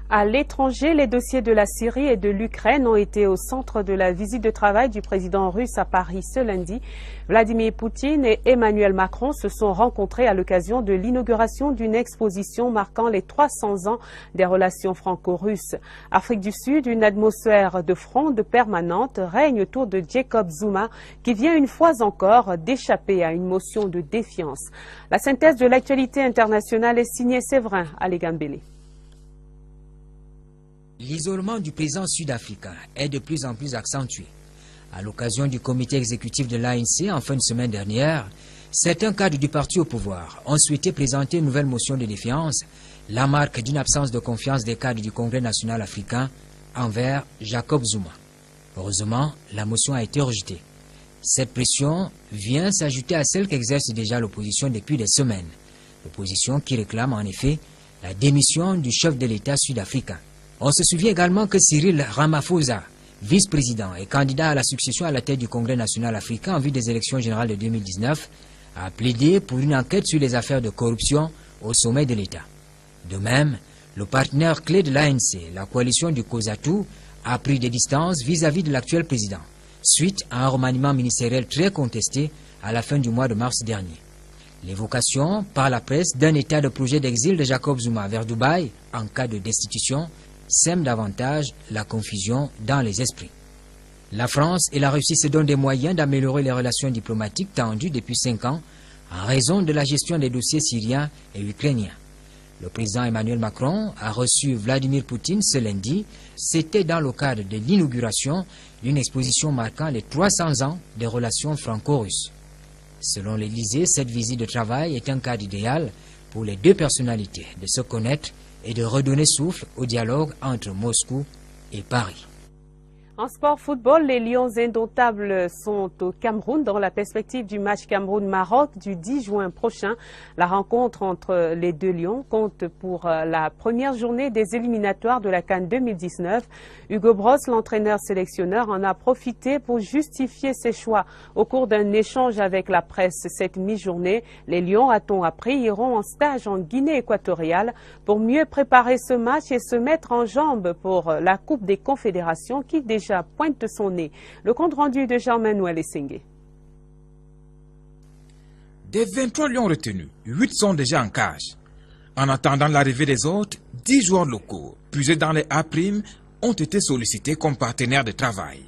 À l'étranger, les dossiers de la Syrie et de l'Ukraine ont été au centre de la visite de travail du président russe à Paris ce lundi. Vladimir Poutine et Emmanuel Macron se sont rencontrés à l'occasion de l'inauguration d'une exposition marquant les 300 ans des relations franco-russes. Afrique du Sud, une atmosphère de fronde permanente règne autour de Jacob Zuma, qui vient une fois encore d'échapper à une motion de défiance. La synthèse de l'actualité internationale est signée Séverin Alegambele. L'isolement du président sud-africain est de plus en plus accentué. À l'occasion du comité exécutif de l'ANC en fin de semaine dernière, certains cadres du parti au pouvoir ont souhaité présenter une nouvelle motion de défiance, la marque d'une absence de confiance des cadres du Congrès national africain envers Jacob Zuma. Heureusement, la motion a été rejetée. Cette pression vient s'ajouter à celle qu'exerce déjà l'opposition depuis des semaines. L'opposition qui réclame en effet la démission du chef de l'État sud-africain. On se souvient également que Cyril Ramaphosa, vice-président et candidat à la succession à la tête du Congrès national africain en vue des élections générales de 2019, a plaidé pour une enquête sur les affaires de corruption au sommet de l'État. De même, le partenaire clé de l'ANC, la coalition du COSATU, a pris des distances vis-à-vis de l'actuel président, suite à un remaniement ministériel très contesté à la fin du mois de mars dernier. L'évocation par la presse d'un état de projet d'exil de Jacob Zuma vers Dubaï en cas de destitution sème davantage la confusion dans les esprits. La France et la Russie se donnent des moyens d'améliorer les relations diplomatiques tendues depuis 5 ans en raison de la gestion des dossiers syriens et ukrainiens. Le président Emmanuel Macron a reçu Vladimir Poutine ce lundi. C'était dans le cadre de l'inauguration d'une exposition marquant les 300 ans des relations franco-russes. Selon l'Élysée, cette visite de travail est un cadre idéal pour les deux personnalités de se connaître et de redonner souffle au dialogue entre Moscou et Paris. En sport football, les Lions indomptables sont au Cameroun dans la perspective du match Cameroun-Maroc du 10 juin prochain. La rencontre entre les deux Lions compte pour la première journée des éliminatoires de la CAN 2019. Hugo Bross, l'entraîneur sélectionneur, en a profité pour justifier ses choix. Au cours d'un échange avec la presse cette mi-journée, les Lions, a-t-on appris, iront en stage en Guinée équatoriale pour mieux préparer ce match et se mettre en jambes pour la Coupe des Confédérations qui déjà pointe son nez. Le compte rendu de Jean-Manuel Essengé. Des 23 lions retenus, 8 sont déjà en cage. En attendant l'arrivée des autres, 10 joueurs locaux, puisés dans les A', ont été sollicités comme partenaires de travail.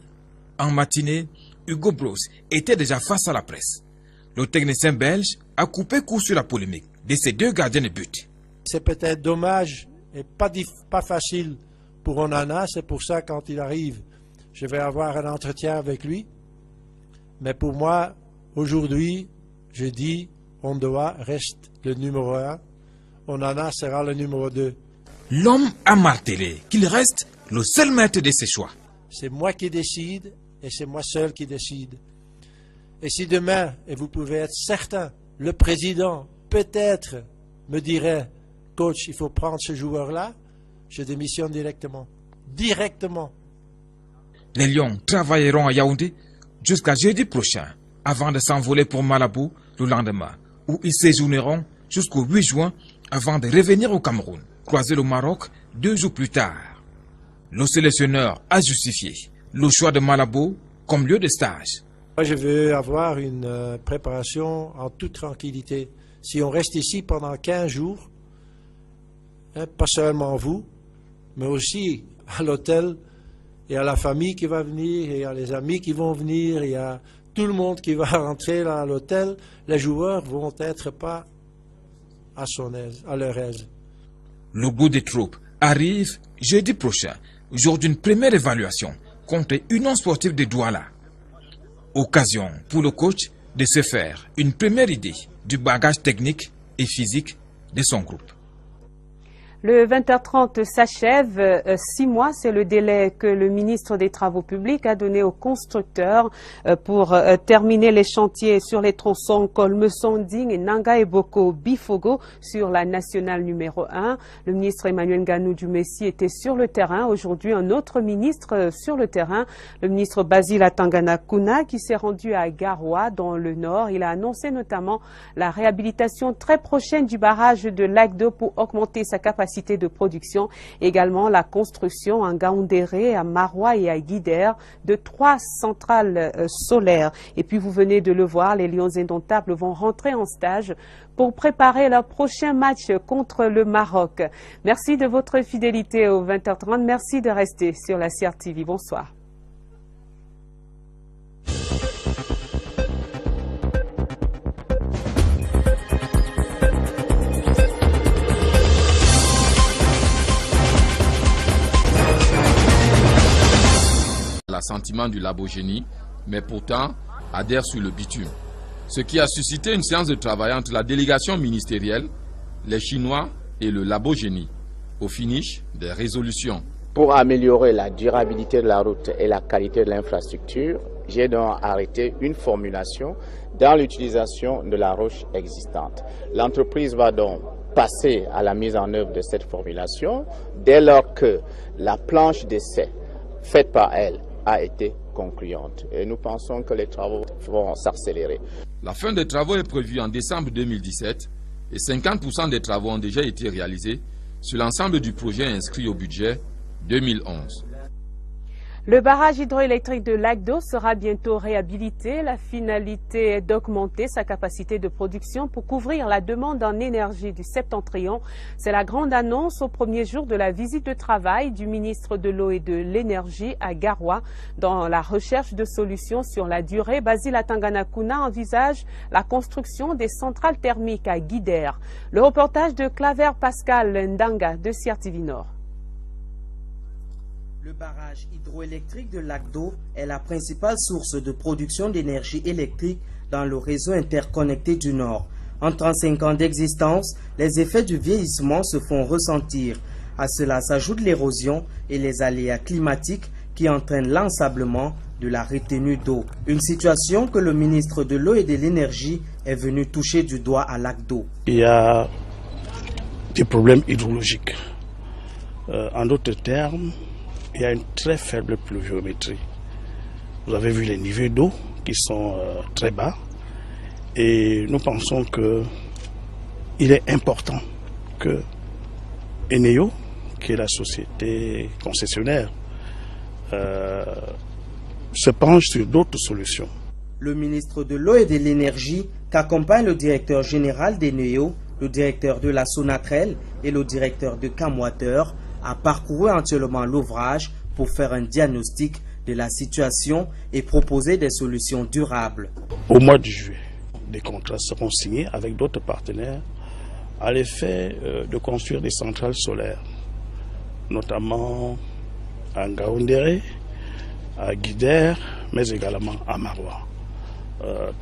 En matinée, Hugo Bross était déjà face à la presse. Le technicien belge a coupé court sur la polémique de ses deux gardiens de but. C'est peut-être dommage et pas facile pour Onana, c'est pour ça quand il arrive, je vais avoir un entretien avec lui. Mais pour moi, aujourd'hui, je dis, Ondoa reste le numéro 1. Onana sera le numéro 2. L'homme a martelé qu'il reste le seul maître de ses choix. C'est moi qui décide et c'est moi seul qui décide. Et si demain, et vous pouvez être certain, le président peut-être me dirait, coach, il faut prendre ce joueur-là, je démissionne directement. Directement. Les Lions travailleront à Yaoundé jusqu'à jeudi prochain, avant de s'envoler pour Malabo le lendemain, où ils séjourneront jusqu'au 8 juin avant de revenir au Cameroun, croiser le Maroc 2 jours plus tard. Le sélectionneur a justifié le choix de Malabo comme lieu de stage. Moi, je veux avoir une préparation en toute tranquillité. Si on reste ici pendant 15 jours, pas seulement vous, mais aussi à l'hôtel, il y a la famille qui va venir, il y a les amis qui vont venir, il y a tout le monde qui va rentrer là à l'hôtel. Les joueurs vont être pas à son aise, à leur aise. Le bout des troupes arrive jeudi prochain, jour d'une première évaluation contre Union sportive de Douala. Occasion pour le coach de se faire une première idée du bagage technique et physique de son groupe. Le 20h30 s'achève. 6 mois, c'est le délai que le ministre des Travaux publics a donné aux constructeurs pour terminer les chantiers sur les tronçons Kolmesonding et Nanga et Boko Bifogo sur la nationale numéro 1. Le ministre Emmanuel Nganou du Messi était sur le terrain. Aujourd'hui, un autre ministre sur le terrain, le ministre Basile Atangana Kuna, qui s'est rendu à Garoua dans le nord. Il a annoncé notamment la réhabilitation très prochaine du barrage de Lac d'eau pour augmenter sa capacité de production, également la construction à Ngaoundéré, à Maroua et à Guider de 3 centrales solaires. Et puis vous venez de le voir, les Lions indomptables vont rentrer en stage pour préparer leur prochain match contre le Maroc. Merci de votre fidélité au 20h30. Merci de rester sur la CRTV. Bonsoir. L'assentiment du Labogénie, mais pourtant adhère sur le bitume. Ce qui a suscité une séance de travail entre la délégation ministérielle, les Chinois et le Labogénie. Au finish, des résolutions. Pour améliorer la durabilité de la route et la qualité de l'infrastructure, j'ai donc arrêté une formulation dans l'utilisation de la roche existante. L'entreprise va donc passer à la mise en œuvre de cette formulation dès lors que la planche d'essai faite par elle a été concluante. Et nous pensons que les travaux vont s'accélérer. La fin des travaux est prévue en décembre 2017 et 50% des travaux ont déjà été réalisés sur l'ensemble du projet inscrit au budget 2011. Le barrage hydroélectrique de Lac d'eau sera bientôt réhabilité. La finalité est d'augmenter sa capacité de production pour couvrir la demande en énergie du septentrion. C'est la grande annonce au premier jour de la visite de travail du ministre de l'Eau et de l'Énergie à Garoua. Dans la recherche de solutions sur la durée, Basile Atangana Kuna envisage la construction des centrales thermiques à Guider. Le reportage de Claver Pascal Ndanga de CRTV Nord. Le barrage hydroélectrique de Lac d'eau est la principale source de production d'énergie électrique dans le réseau interconnecté du Nord. En 35 ans d'existence, les effets du vieillissement se font ressentir. À cela s'ajoute l'érosion et les aléas climatiques qui entraînent l'ensablement de la retenue d'eau. Une situation que le ministre de l'Eau et de l'Énergie est venu toucher du doigt à Lac d'eau. Il y a des problèmes hydrologiques. En d'autres termes, il y a une très faible pluviométrie. Vous avez vu les niveaux d'eau qui sont très bas et nous pensons qu'il est important que Eneo, qui est la société concessionnaire, se penche sur d'autres solutions. Le ministre de l'Eau et de l'Énergie, qu'accompagne le directeur général d'Eneo, le directeur de la Sonatrel et le directeur de Camwater, a parcouru entièrement l'ouvrage pour faire un diagnostic de la situation et proposer des solutions durables. Au mois de juillet, des contrats seront signés avec d'autres partenaires à l'effet de construire des centrales solaires, notamment à Ngaoundéré, à Guider, mais également à Maroua.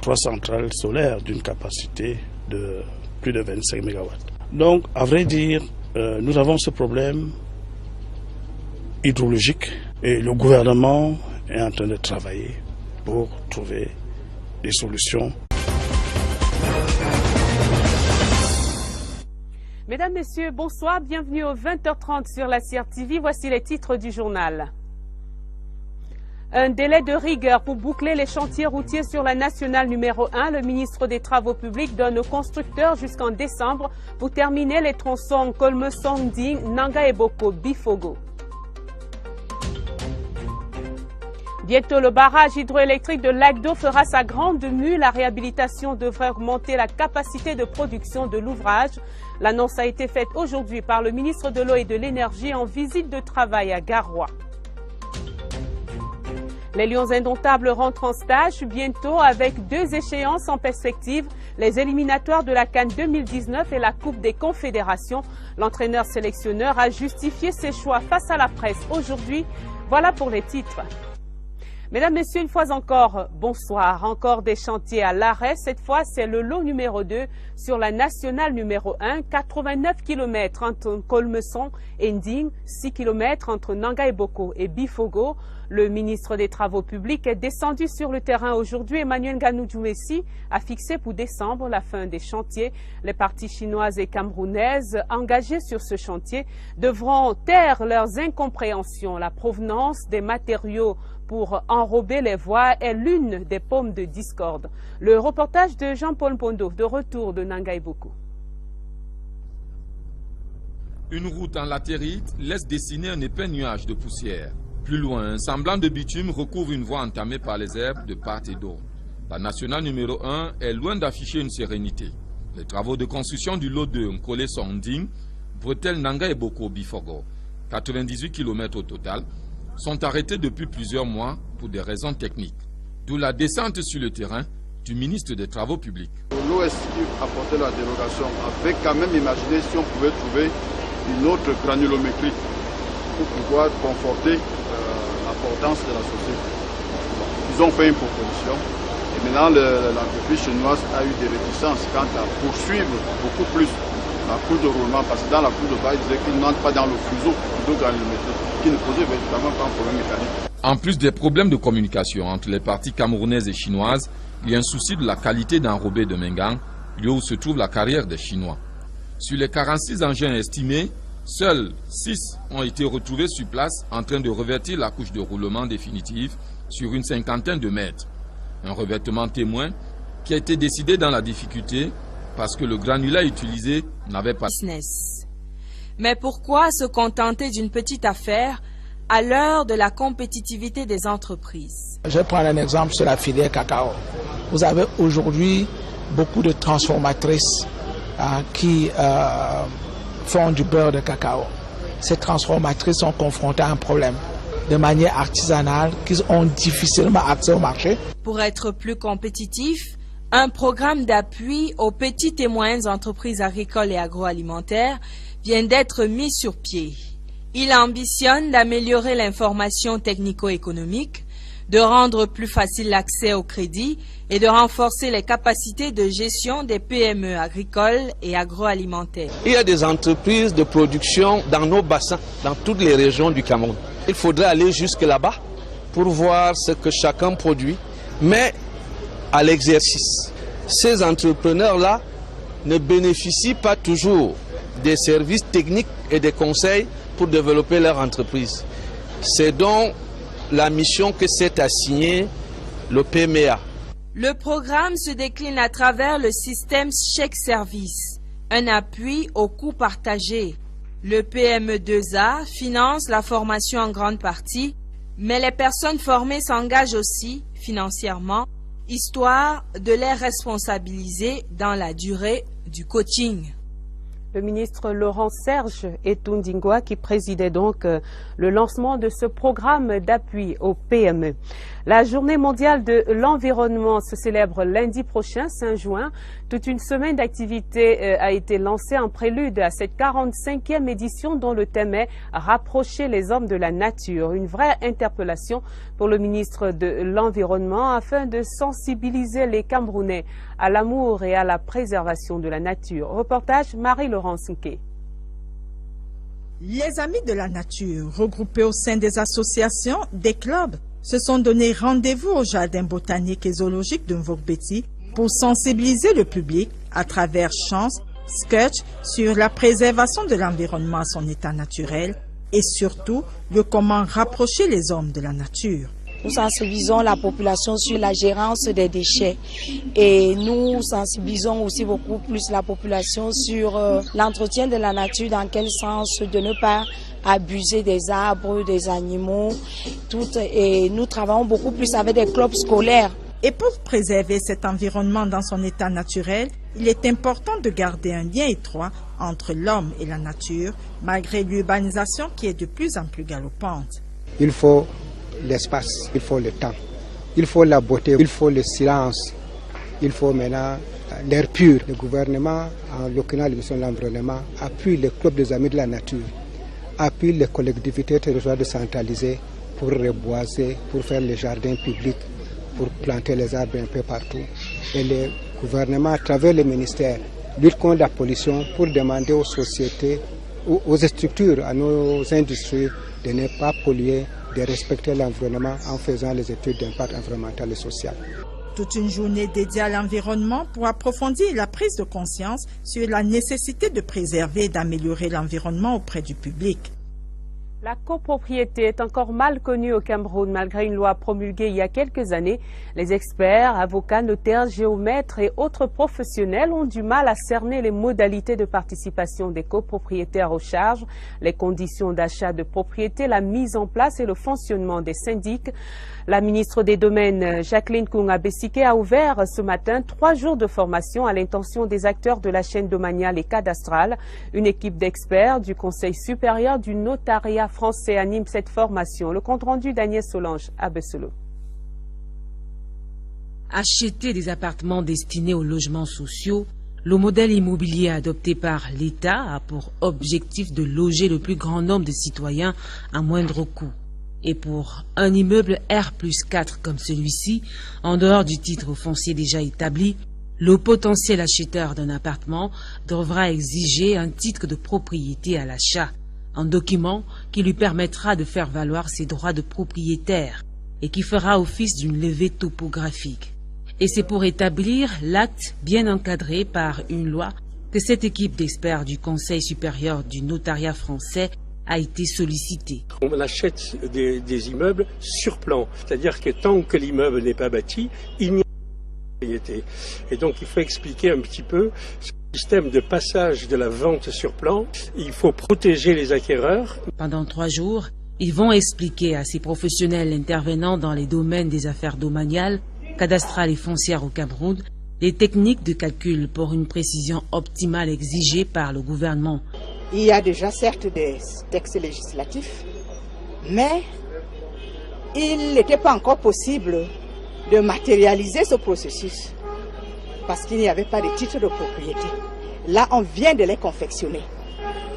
3 centrales solaires d'une capacité de plus de 25 MW. Donc, à vrai dire, nous avons ce problème hydrologique et le gouvernement est en train de travailler pour trouver des solutions. Mesdames, Messieurs, bonsoir, bienvenue au 20h30 sur la CRTV. Voici les titres du journal. Un délai de rigueur pour boucler les chantiers routiers sur la nationale numéro 1. Le ministre des Travaux publics donne aux constructeurs jusqu'en décembre pour terminer les tronçons Kolmesong-Ding, Nanga et Boko, Bifogo. Bientôt, le barrage hydroélectrique de Lac d'Eau fera sa grande mue. La réhabilitation devrait augmenter la capacité de production de l'ouvrage. L'annonce a été faite aujourd'hui par le ministre de l'Eau et de l'Énergie en visite de travail à Garoua. Les Lions indomptables rentrent en stage bientôt avec 2 échéances en perspective, les éliminatoires de la CAN 2019 et la Coupe des Confédérations. L'entraîneur sélectionneur a justifié ses choix face à la presse aujourd'hui. Voilà pour les titres. Mesdames, Messieurs, une fois encore, bonsoir. Encore des chantiers à l'arrêt. Cette fois, c'est le lot numéro 2 sur la nationale numéro 1. 89 km entre Kolmesong et Nding, 6 km entre Nanga et Boko et Bifogo. Le ministre des Travaux publics est descendu sur le terrain aujourd'hui. Emmanuel Nganou-Djoumessi a fixé pour décembre la fin des chantiers. Les parties chinoises et camerounaises engagées sur ce chantier devront taire leurs incompréhensions. La provenance des matériaux pour enrober les voies est l'une des paumes de discorde. Le reportage de Jean-Paul Pondo, de retour de Nanga et Boko. Une route en latérite laisse dessiner un épais nuage de poussière. Plus loin, un semblant de bitume recouvre une voie entamée par les herbes de part et d'autre. La nationale numéro 1 est loin d'afficher une sérénité. Les travaux de construction du lot 2 Kolmesong-Ding, bretelle Nanga et Boko Bifogo, 98 km au total, sont arrêtés depuis plusieurs mois pour des raisons techniques. D'où la descente sur le terrain du ministre des Travaux publics. L'OSI apportait la dérogation avec quand même imaginé si on pouvait trouver une autre granulométrie pour pouvoir conforter l'importance de la société. Ils ont fait une proposition et maintenant l'entreprise chinoise a eu des réticences quant à poursuivre beaucoup plus la cour de roulement parce que dans la cour de bas, ils disaient qu'ils n'entrent pas dans le fuseau de granulométrie qui ne posait véritablement pas un problème mécanique. En plus des problèmes de communication entre les parties camerounaises et chinoises, il y a un souci de la qualité d'enrobé de Mengang, lieu où se trouve la carrière des Chinois. Sur les 46 engins estimés, seuls 6 ont été retrouvés sur place en train de revêtir la couche de roulement définitive sur une 50aine de mètres. Un revêtement témoin qui a été décidé dans la difficulté parce que le granulat utilisé n'avait pas... Mais pourquoi se contenter d'une petite affaire à l'heure de la compétitivité des entreprises? Je vais prendre un exemple sur la filière cacao. Vous avez aujourd'hui beaucoup de transformatrices qui font du beurre de cacao. Ces transformatrices sont confrontées à un problème de manière artisanale qu'ils ont difficilement accès au marché. Pour être plus compétitif, un programme d'appui aux petites et moyennes entreprises agricoles et agroalimentaires vient d'être mis sur pied. Il ambitionne d'améliorer l'information technico-économique, de rendre plus facile l'accès au crédit et de renforcer les capacités de gestion des PME agricoles et agroalimentaires. Il y a des entreprises de production dans nos bassins, dans toutes les régions du Cameroun. Il faudrait aller jusque là-bas pour voir ce que chacun produit, mais à l'exercice. Ces entrepreneurs-là ne bénéficient pas toujours des services techniques et des conseils pour développer leur entreprise. C'est donc la mission que s'est assignée le PMEA. Le programme se décline à travers le système chèque service, un appui au coût partagé. Le PME2A finance la formation en grande partie, mais les personnes formées s'engagent aussi financièrement, histoire de les responsabiliser dans la durée du coaching. Le ministre Laurent Serge Etundingwa qui présidait donc le lancement de ce programme d'appui aux PME. La journée mondiale de l'environnement se célèbre lundi prochain, 5 juin. Toute une semaine d'activités a été lancée en prélude à cette 45e édition dont le thème est « Rapprocher les hommes de la nature ». Une vraie interpellation pour le ministre de l'Environnement afin de sensibiliser les Camerounais à l'amour et à la préservation de la nature. Reportage Marie-Laurence Nké. Les amis de la nature, regroupés au sein des associations, des clubs, se sont donné rendez-vous au jardin botanique et zoologique de Mvogbeti pour sensibiliser le public à travers chants, sketchs sur la préservation de l'environnement à son état naturel et surtout de comment rapprocher les hommes de la nature. nous sensibilisons la population sur la gérance des déchets et nous sensibilisons aussi beaucoup plus la population sur l'entretien de la nature, dans quel sens de ne pas abuser des arbres, des animaux, et nous travaillons beaucoup plus avec des clubs scolaires. Et pour préserver cet environnement dans son état naturel, il est important de garder un lien étroit entre l'homme et la nature, malgré l'urbanisation qui est de plus en plus galopante. Il faut l'espace, il faut le temps, il faut la beauté, il faut le silence, il faut maintenant l'air pur. Le gouvernement, en l'occurrence le ministère de l'Environnement, appuie les clubs des amis de la nature, appuie les collectivités territoriales décentralisées pour reboiser, pour faire les jardins publics, pour planter les arbres un peu partout. Et le gouvernement, à travers les ministères, lutte contre la pollution pour demander aux sociétés, aux structures, à nos industries de ne pas polluer, de respecter l'environnement en faisant les études d'impact environnemental et social. Toute une journée dédiée à l'environnement pour approfondir la prise de conscience sur la nécessité de préserver et d'améliorer l'environnement auprès du public. La copropriété est encore mal connue au Cameroun malgré une loi promulguée il y a quelques années. Les experts, avocats, notaires, géomètres et autres professionnels ont du mal à cerner les modalités de participation des copropriétaires aux charges, les conditions d'achat de propriété, la mise en place et le fonctionnement des syndics. La ministre des Domaines, Jacqueline Kounga-Bessike, a ouvert ce matin 3 jours de formation à l'intention des acteurs de la chaîne domaniale et cadastrale. Une équipe d'experts du Conseil supérieur du notariat français anime cette formation. Le compte-rendu d'Agnès Solange à Besselo. Acheter des appartements destinés aux logements sociaux, le modèle immobilier adopté par l'État a pour objectif de loger le plus grand nombre de citoyens à moindre coût. Et pour un immeuble R+4 comme celui-ci, en dehors du titre foncier déjà établi, le potentiel acheteur d'un appartement devra exiger un titre de propriété à l'achat, un document qui lui permettra de faire valoir ses droits de propriétaire et qui fera office d'une levée topographique. Et c'est pour établir l'acte bien encadré par une loi que cette équipe d'experts du Conseil supérieur du notariat français a été sollicité. On achète des immeubles sur plan, c'est-à-dire que tant que l'immeuble n'est pas bâti, il n'y a pas de propriété. Et donc il faut expliquer un petit peu ce système de passage de la vente sur plan. Il faut protéger les acquéreurs. Pendant 3 jours, ils vont expliquer à ces professionnels intervenant dans les domaines des affaires domaniales, cadastrales et foncières au Cameroun, les techniques de calcul pour une précision optimale exigée par le gouvernement. Il y a déjà certes des textes législatifs, mais il n'était pas encore possible de matérialiser ce processus parce qu'il n'y avait pas de titres de propriété. Là, on vient de les confectionner.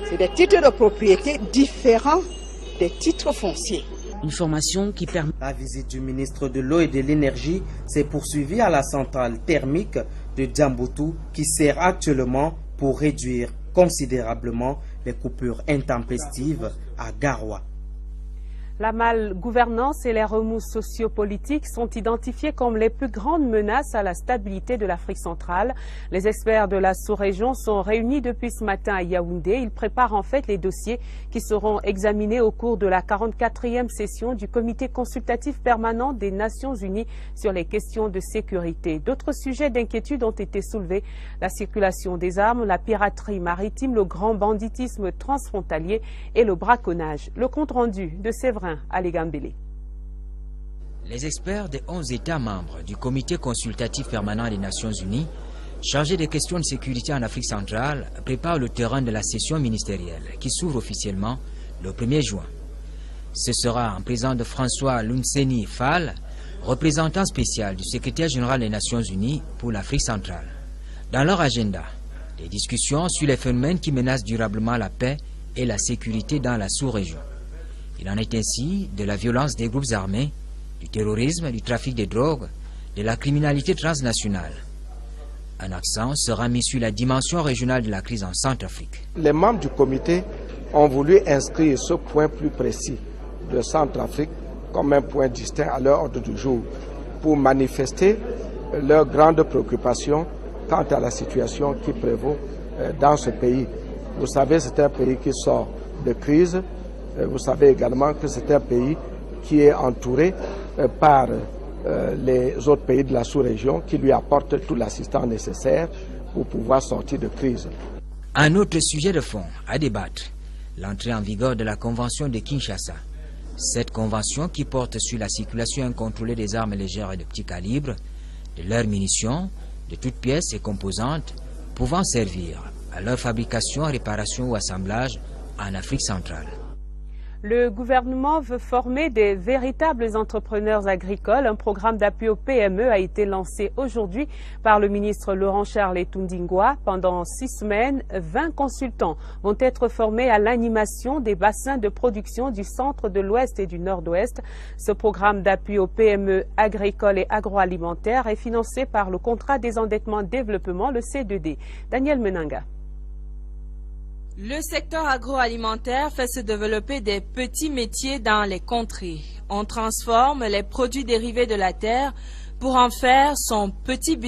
C'est des titres de propriété différents des titres fonciers. Une formation qui permet... La visite du ministre de l'Eau et de l'Énergie s'est poursuivie à la centrale thermique de Djamboutou qui sert actuellement pour réduire considérablement les coupures intempestives à Garoua. La malgouvernance et les remous sociopolitiques sont identifiés comme les plus grandes menaces à la stabilité de l'Afrique centrale. Les experts de la sous-région sont réunis depuis ce matin à Yaoundé. Ils préparent en fait les dossiers qui seront examinés au cours de la 44e session du Comité consultatif permanent des Nations Unies sur les questions de sécurité. D'autres sujets d'inquiétude ont été soulevés. La circulation des armes, la piraterie maritime, le grand banditisme transfrontalier et le braconnage. Le compte-rendu de Séverin Aligambélé. Les experts des 11 États membres du Comité consultatif permanent des Nations Unies, chargés des questions de sécurité en Afrique centrale, préparent le terrain de la session ministérielle qui s'ouvre officiellement le 1er juin. Ce sera en présence de François Lunseni Fall, représentant spécial du secrétaire général des Nations Unies pour l'Afrique centrale. Dans leur agenda, des discussions sur les phénomènes qui menacent durablement la paix et la sécurité dans la sous-région. Il en est ainsi de la violence des groupes armés, du terrorisme, du trafic de drogue, de la criminalité transnationale. Un accent sera mis sur la dimension régionale de la crise en Centrafrique. Les membres du comité ont voulu inscrire ce point plus précis de Centrafrique comme un point distinct à leur ordre du jour pour manifester leur grande préoccupation quant à la situation qui prévaut dans ce pays. Vous savez, c'est un pays qui sort de crise. Vous savez également que c'est un pays qui est entouré par les autres pays de la sous-région qui lui apportent toute l'assistance nécessaire pour pouvoir sortir de crise. Un autre sujet de fond à débattre, l'entrée en vigueur de la Convention de Kinshasa. Cette convention qui porte sur la circulation incontrôlée des armes légères et de petit calibre, de leurs munitions, de toutes pièces et composantes pouvant servir à leur fabrication, réparation ou assemblage en Afrique centrale. Le gouvernement veut former des véritables entrepreneurs agricoles. Un programme d'appui aux PME a été lancé aujourd'hui par le ministre Laurent Charles Etundingwa. Pendant 6 semaines, 20 consultants vont être formés à l'animation des bassins de production du centre, de l'ouest et du nord-ouest. Ce programme d'appui aux PME agricoles et agroalimentaires est financé par le contrat désendettement développement, le C2D. Daniel Menanga. Le secteur agroalimentaire fait se développer des petits métiers dans les contrées. On transforme les produits dérivés de la terre pour en faire son petit business.